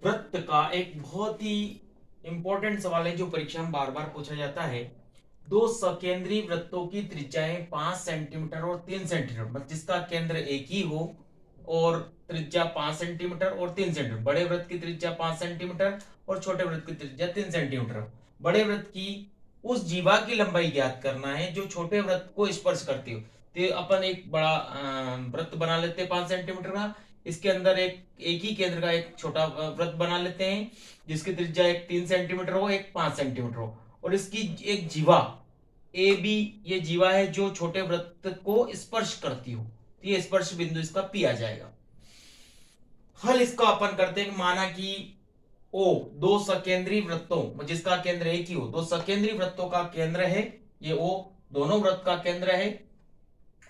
वृत्त का एक बहुत ही इंपॉर्टेंट सवाल है जो परीक्षा में बार बार पूछा जाता है। दो सकेंद्री वृत्तों की त्रिज्याएं 5 सेंटीमीटर और 3 सेंटीमीटर, मतलब जिसका केंद्र एक ही हो और त्रिज्या 5 सेंटीमीटर और 3 सेंटीमीटर। बड़े वृत्त की त्रिज्या 5 सेंटीमीटर और छोटे वृत्त की त्रिज्या 3 सेंटीमीटर। बड़े वृत्त की उस जीवा की लंबाई ज्ञात करना है जो छोटे वृत्त को स्पर्श करती हो। तो अपन एक बड़ा वृत्त बना लेते हैं 5 सेंटीमीटर का। इसके अंदर एक ही केंद्र का एक छोटा वृत्त बना लेते हैं जिसकी त्रिज्या एक 3 सेंटीमीटर हो, एक 5 सेंटीमीटर हो, और इसकी एक जीवा ए बी ये जीवा है जो छोटे वृत्त को स्पर्श करती हो। तो ये स्पर्श बिंदु इसका पी आ जाएगा। हल इसका अपन करते हैं, माना कि ओ दो सकेंद्री वृत्तों जिसका केंद्र एक ही हो, दो सकेंद्री वृत्तों का केंद्र है, ये ओ दोनों वृत्त का केंद्र है,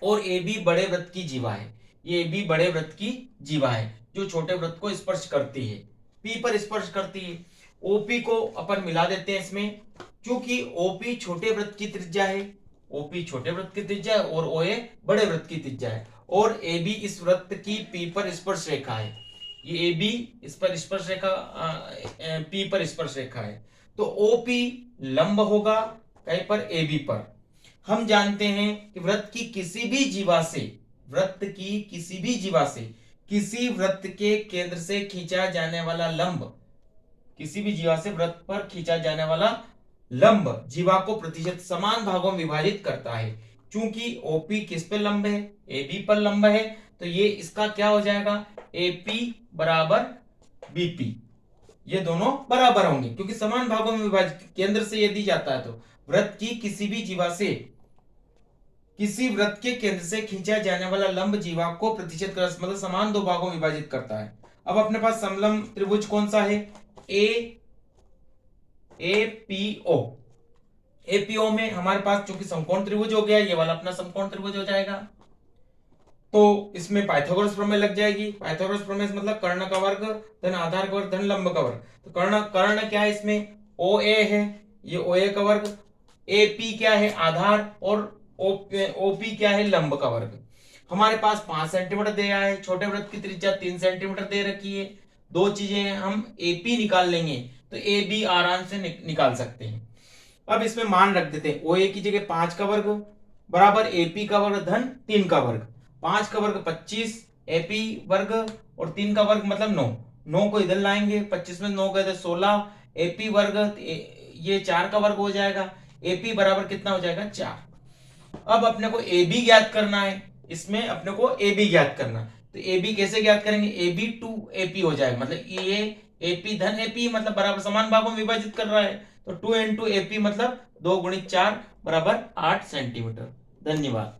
और ए बी बड़े वृत्त की जीवा है। ये ए बी बड़े वृत्त की जीवा है जो छोटे वृत्त को स्पर्श करती है, पी पर स्पर्श करती है। ओपी को अपन मिला देते हैं इसमें, क्योंकि ओपी छोटे वृत्त की त्रिज्या है, ओपी छोटे वृत्त की त्रिज्या है और ओए बड़े वृत्त की त्रिज्या है, और ए बी इस वृत्त की पी पर स्पर्श रेखा है। ये ए बी इस पर स्पर्श रेखा पी पर स्पर्श रेखा है, तो ओपी लंब होगा कहीं पर ए बी पर। हम जानते हैं कि वृत्त की किसी भी जीवा से, वृत्त की किसी भी जीवा से किसी वृत्त के केंद्र से खींचा जाने वाला लंब, किसी भी जीवा से वृत्त पर खींचा जाने वाला लंब जीवा को प्रतिशत समान भागों में विभाजित करता है। चूंकि ओपी किस पे लंब है, ए बी पर लंब है, तो ये इसका क्या हो जाएगा, एपी बराबर बीपी। ये दोनों बराबर होंगे क्योंकि समान भागों में विभाजित केंद्र से ये दी जाता है। तो वृत्त की किसी भी जीवा से किसी वृत्त के केंद्र से खींचा जाने वाला लंब जीवा को प्रतिशत मतलब समान दो भागों में विभाजित करता है। अब अपने पास समलंब त्रिभुज कौन सा है, एपीओ। एपीओ में हमारे पास चूंकि समकोण त्रिभुज हो गया, ये वाला अपना समकोण त्रिभुज हो जाएगा, तो इसमें पाइथागोरस प्रमेय लग जाएगी। पाइथागोरस प्रमेय मतलब कर्ण का वर्ग धन आधार का वर्ग धन लंब का वर्ग। तो कर्ण कर्ण क्या है इसमें, ओ ए है, ये ओ ए का वर्ग, ए पी क्या है आधार, और ओपी क्या है लंब का वर्ग। हमारे पास 5 सेंटीमीटर दे रहा है, छोटे वृत्त की त्रिज्या 3 सेंटीमीटर दे रखी है। दो चीजें हम एपी निकाल लेंगे तो ए बी आराम से निकाल सकते हैं। अब इसमें मान रख देते हैं, ओ ए की जगह 5 का वर्ग बराबर एपी का वर्ग धन 3 का वर्ग। 5 का वर्ग 25, एपी वर्ग और 3 का वर्ग मतलब 9। 9 को इधर लाएंगे, 25 में 9 गए 16, एपी वर्ग ये 4 का वर्ग हो जाएगा, एपी बराबर कितना हो जाएगा 4। अब अपने को ए बी ज्ञात करना है, इसमें अपने को ए बी ज्ञात करना। तो ए बी कैसे ज्ञात करेंगे, ए बी टू एपी हो जाएगा, मतलब ए एपी धन एपी मतलब बराबर समान भागों में विभाजित कर रहा है, तो 2 इंटू एपी मतलब 2 गुणित 4 बराबर 8 सेंटीमीटर। धन्यवाद।